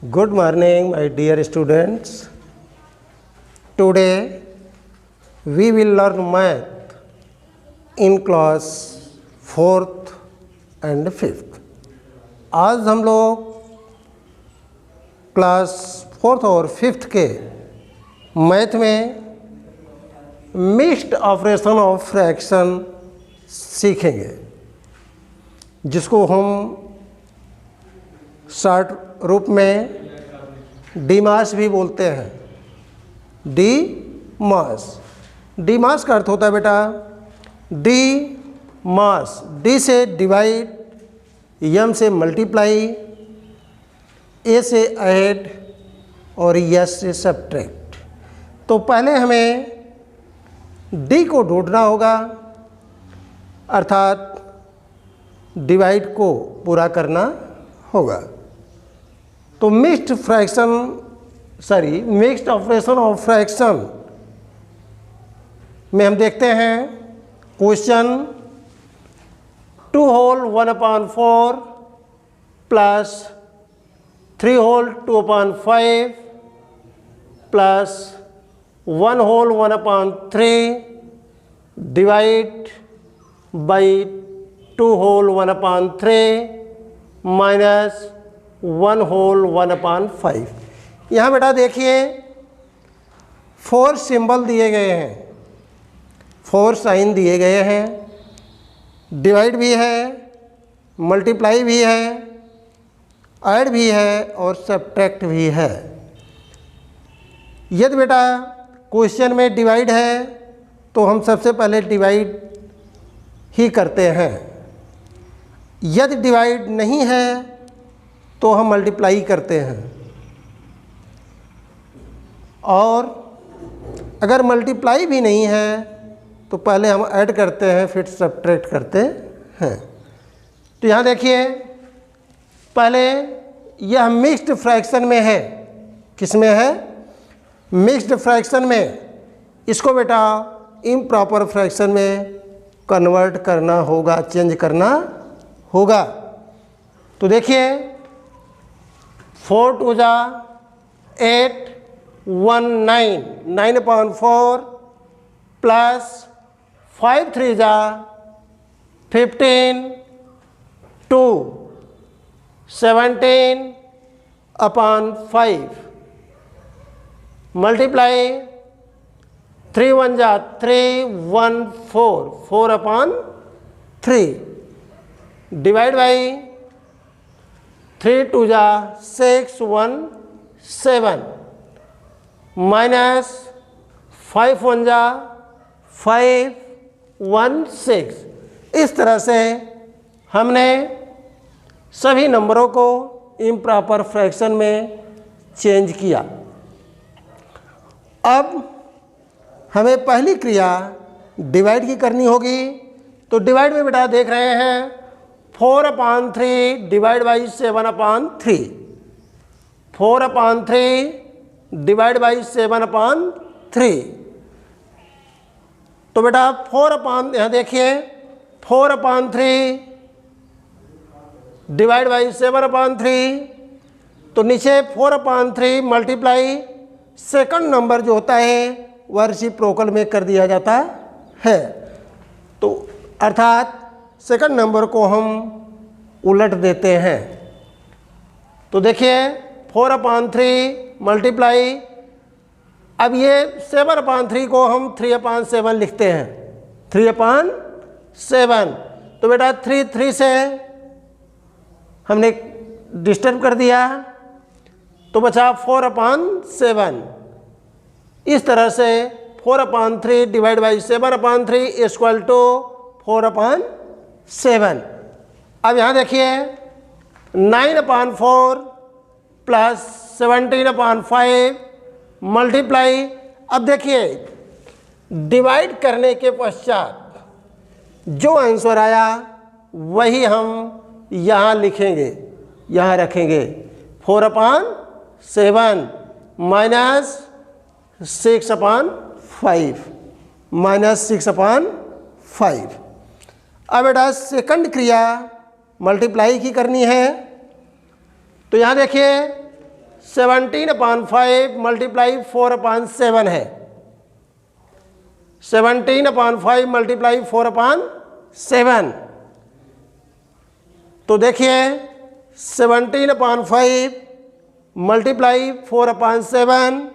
Good morning, my dear students. Today we will learn math in class 4th and 5th. आज हम लोग class 4th और 5th के math में mixed operation of fraction सीखेंगे, जिसको हम शॉर्ट रूप में डीमास भी बोलते हैं। डीमास का अर्थ होता है बेटा डी मास, डी से डिवाइड, एम से मल्टीप्लाई, ए से ऐड और एस से सब्ट्रैक्ट। तो पहले हमें डी को ढूंढना होगा, अर्थात डिवाइड को पूरा करना होगा। तो मिक्स्ड ऑपरेशन ऑफ फ्रैक्शन में हम देखते हैं question 2 whole 1/4 plus 3 whole 2/5 plus 1 whole 1/3 divide by 2 whole 1/3 minus 1 whole 1/5। यहाँ बेटा देखिए 4 सिंबल दिए गए हैं, 4 साइन दिए गए हैं, डिवाइड भी है, मल्टीप्लाई भी है, ऐड भी है और सब्ट्रैक्ट भी है। यदि बेटा क्वेश्चन में डिवाइड है तो हम सबसे पहले डिवाइड ही करते हैं, यदि डिवाइड नहीं है तो हम मल्टीप्लाई करते हैं, और अगर मल्टीप्लाई भी नहीं है तो पहले हम ऐड करते हैं फिर सब्ट्रैक्ट करते हैं। तो यहाँ देखिए पहले यह मिक्स्ड फ्रैक्शन में है। किस में है? मिक्स्ड फ्रैक्शन में। इसको बेटा इम्प्रॉपर फ्रैक्शन में कन्वर्ट करना होगा, चेंज करना होगा। तो देखिए 4 2 जा 8, 1 9, 9/4 प्लस 5 3 जा 15, 2 17/5 मल्टीप्लाई 3 1 जा 3, 1 4, 4/3 डिवाइड बाई 3 2 जा 6, 1 7 माइनस 5 1 जा 5, 1 6। इस तरह से हमने सभी नंबरों को इम्प्रॉपर फ्रैक्शन में चेंज किया। अब हमें पहली क्रिया डिवाइड की करनी होगी। तो डिवाइड में बेटा देख रहे हैं 4/3 डिवाइड बाई 7/3, 4/3 डिवाइड बाई 7/3। तो बेटा यहाँ देखिए 4/3 डिवाइड बाई 7/3, तो नीचे 4/3 मल्टीप्लाई सेकंड नंबर जो होता है वह रेसिप्रोकल में कर दिया जाता है। तो अर्थात सेकंड नंबर को हम उलट देते हैं। तो देखिए 4/3 मल्टीप्लाई, अब ये 7/3 को हम 3/7 लिखते हैं, 3/7। तो बेटा 3 से हमने डिस्टर्ब कर दिया तो बचा 4/7। इस तरह से 4/3 डिवाइड बाई 7/3 इक्वल टू 4/7। अब यहाँ देखिए 9/4 प्लस 17/5 मल्टीप्लाई। अब देखिए डिवाइड करने के पश्चात जो आंसर आया वही हम यहाँ लिखेंगे, यहाँ रखेंगे 4/7 माइनस 6/5 माइनस 6/5। अब बेटा सेकंड क्रिया मल्टीप्लाई की करनी है। तो यहाँ देखिए 17/5 मल्टीप्लाई 4/7 है। 17/5 मल्टीप्लाई 4/7। तो देखिए 17/5 मल्टीप्लाई 4/7,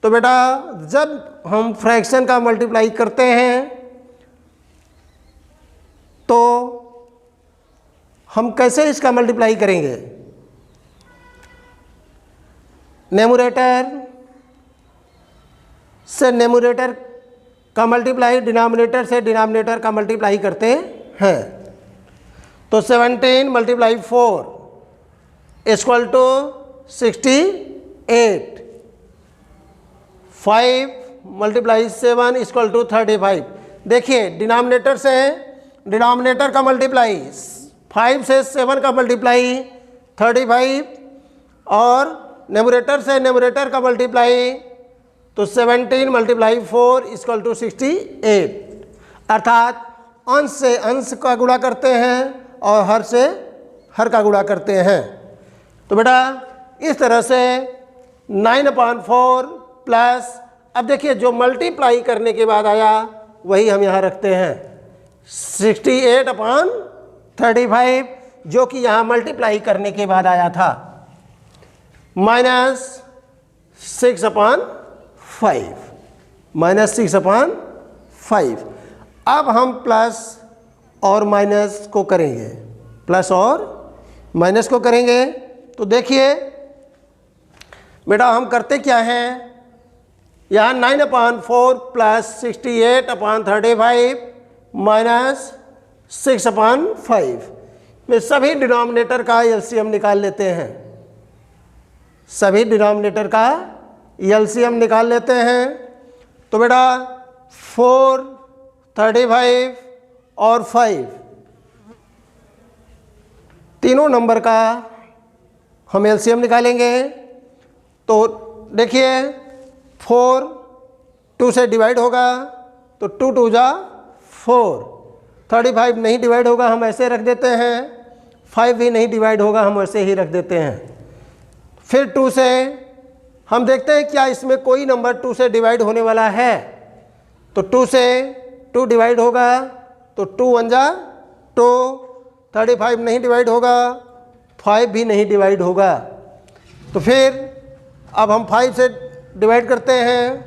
तो बेटा जब हम फ्रैक्शन का मल्टीप्लाई करते हैं तो हम कैसे इसका मल्टीप्लाई करेंगे? न्यूमरेटर से न्यूमरेटर का मल्टीप्लाई डिनोमिनेटर से डिनोमिनेटर का मल्टीप्लाई करते हैं। तो 17 multiply 4 equal to 68। 5 multiply 7 equal to 35। देखिए डिनोमिनेटर से डिनोमिनेटर का मल्टीप्लाई 5 से 7 का मल्टीप्लाई 35 और न्यूमरेटर से न्यूमरेटर का मल्टीप्लाई तो 17 मल्टीप्लाई 4 इक्वल टू 68। अर्थात अंश से अंश का गुणा करते हैं और हर से हर का गुणा करते हैं। तो बेटा इस तरह से 9/4 प्लस, अब देखिए जो मल्टीप्लाई करने के बाद आया वही हम यहाँ रखते हैं 68/35, जो कि यहाँ मल्टीप्लाई करने के बाद आया था, माइनस 6/5, माइनस 6/5। अब हम प्लस और माइनस को करेंगे, प्लस और माइनस को करेंगे। तो देखिए बेटा हम करते क्या हैं, यहाँ 9/4 प्लस 68/35 माइनस 6/5 में सभी डिनोमिनेटर का एलसीएम निकाल लेते हैं। सभी डिनोमिनेटर का एलसीएम निकाल लेते हैं। तो बेटा 4, 35 और 5 तीनों नंबर का हम एलसीएम निकालेंगे। तो देखिए 4 2 से डिवाइड होगा तो 2 2 जा 4, 35 नहीं डिवाइड होगा हम ऐसे रख देते हैं, 5 भी नहीं डिवाइड होगा हम ऐसे ही रख देते हैं। फिर 2 से हम देखते हैं क्या इसमें कोई नंबर 2 से डिवाइड होने वाला है, तो 2 से 2 डिवाइड होगा तो 2 1 जा 2, 35 नहीं डिवाइड होगा, 5 भी नहीं डिवाइड होगा। तो फिर अब हम 5 से डिवाइड करते हैं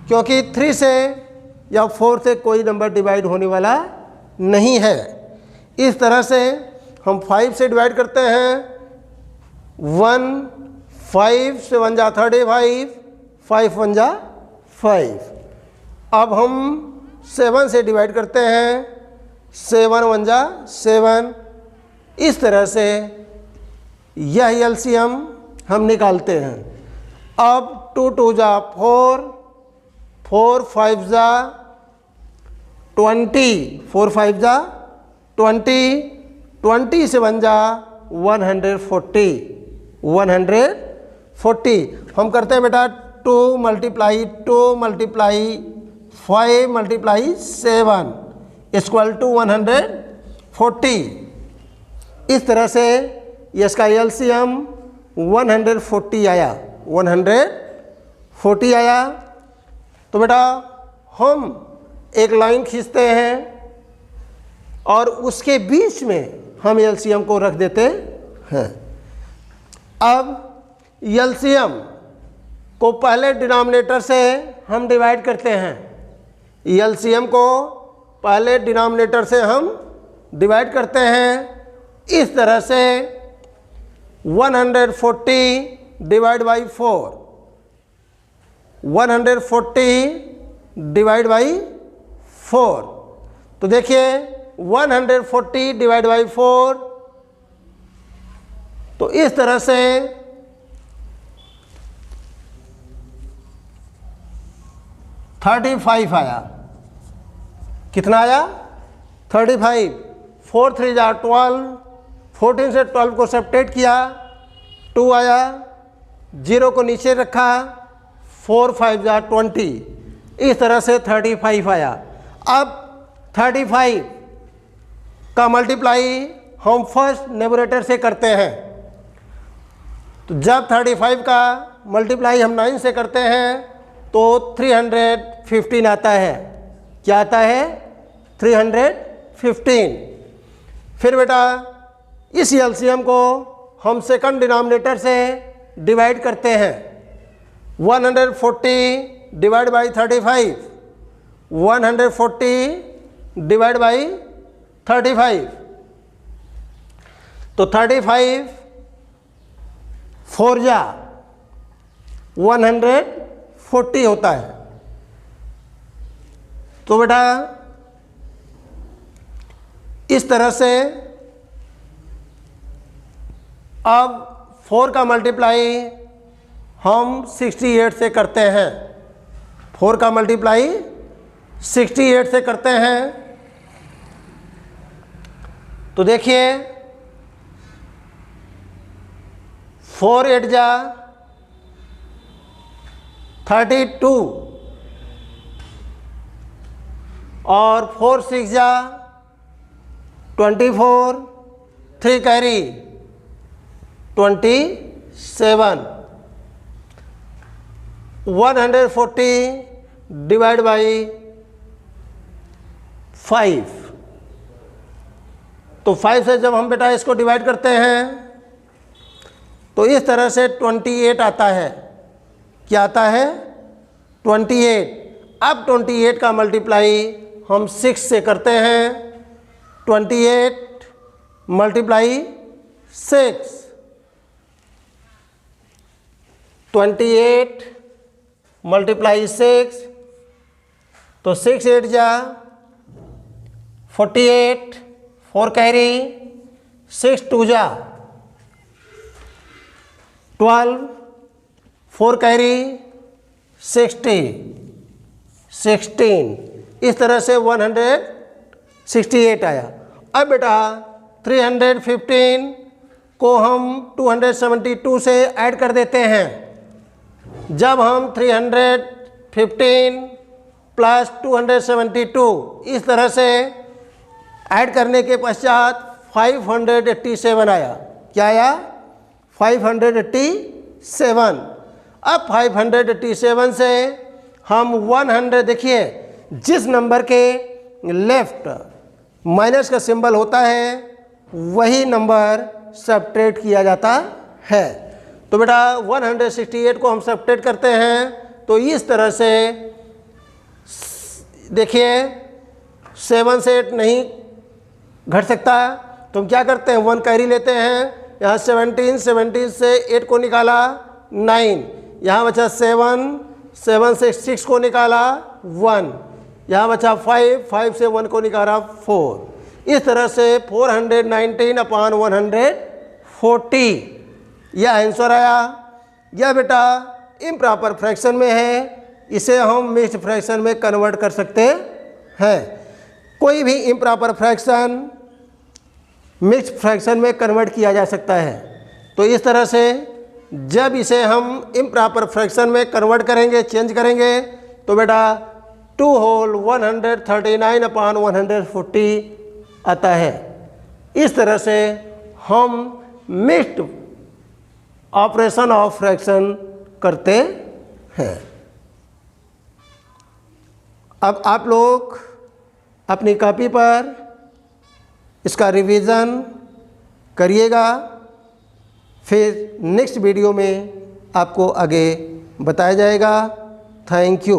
क्योंकि 3 से या 4 से कोई नंबर डिवाइड होने वाला नहीं है। इस तरह से हम 5 से डिवाइड करते हैं 1, 5 से 1 जा 35, 5 1 जा 5। अब हम 7 से डिवाइड करते हैं 7 1 जा 7। इस तरह से यह एलसीएम हम निकालते हैं। अब 2 2 जा 4, 4 5 जा 20, 4 5 जा 20, 20 से 1 जा 140, 140। हम करते हैं बेटा 2 multiply 2 multiply 5 multiply 7 equal to 140। इस तरह से इसका एलसीएम 140 आया, 140 आया। तो बेटा हम एक लाइन खींचते हैं और उसके बीच में हम एलसीएम को रख देते हैं। अब एलसीएम को पहले डिनोमिनेटर से हम डिवाइड करते हैं, एलसीएम को पहले डिनोमिनेटर से हम डिवाइड करते हैं। इस तरह से 140 डिवाइड बाई 4, 140 डिवाइड बाई 4। तो देखिए 140 डिवाइड बाई 4, तो इस तरह से 35 आया। कितना आया? 35। 4 3 जा 12, 14 से 12 को सब्ट्रैक्ट किया 2 आया, 0 को नीचे रखा, 4 5 जा 20। इस तरह से 35 आया। अब 35 का मल्टीप्लाई हम फर्स्ट न्यूमरेटर से करते हैं। तो जब 35 का मल्टीप्लाई हम 9 से करते हैं तो 315 आता है। क्या आता है? 315। फिर बेटा इस एलसीएम को हम सेकंड डिनोमिनेटर से डिवाइड करते हैं। 140 डिवाइड बाई 35, 140 डिवाइड बाई 35, तो 35 4 जा 140 होता है। तो बेटा इस तरह से अब 4 का मल्टीप्लाई हम 68 से करते हैं। 4 का मल्टीप्लाई 68 से करते हैं। तो देखिए 4 8 जा 32 और 4 6 जा 24, 3 कैरी 27, 140 डिवाइड बाई 5, तो 5 से जब हम बेटा इसको डिवाइड करते हैं तो इस तरह से 28 आता है। क्या आता है? 28। अब 28 का मल्टीप्लाई हम 6 से करते हैं। 28 मल्टीप्लाई 6, 28 मल्टीप्लाई 6, तो 6 8 जा 48, 4 कैरी 6 2 जा 12, 4 कैरी 60, 16, इस तरह से 168 आया। अब बेटा 315 को हम 272 से ऐड कर देते हैं। जब हम 315 प्लस 272 इस तरह से ऐड करने के पश्चात 587 आया। क्या आया? 587। अब 587 से हम 100, देखिए जिस नंबर के लेफ्ट माइनस का सिंबल होता है वही नंबर सब्ट्रैक्ट किया जाता है। तो बेटा 168 को हम सब्ट्रैक्ट करते हैं तो इस तरह से देखिए 7 से 8 नहीं घट सकता। तो हम क्या करते हैं? 1 कैरी लेते हैं। यहाँ 17 से 8 को निकाला 9, यहाँ बचा 7 से 6 को निकाला 1, यहाँ बचा 5 से 1 को निकाला 4। इस तरह से 419/140 यह आंसर आया। यह बेटा इम्प्रॉपर फ्रैक्शन में है, इसे हम मिक्स्ड फ्रैक्शन में कन्वर्ट कर सकते हैं। कोई भी इम्प्रॉपर फ्रैक्शन मिक्स्ड फ्रैक्शन में कन्वर्ट किया जा सकता है। तो इस तरह से जब इसे हम इम्प्रॉपर फ्रैक्शन में कन्वर्ट करेंगे, चेंज करेंगे, तो बेटा 2 होल 139/140 आता है। इस तरह से हम मिक्स्ड ऑपरेशन ऑफ फ्रैक्शन करते हैं। अब आप लोग अपनी कॉपी पर इसका रिवीजन करिएगा, फिर नेक्स्ट वीडियो में आपको आगे बताया जाएगा। Thank you.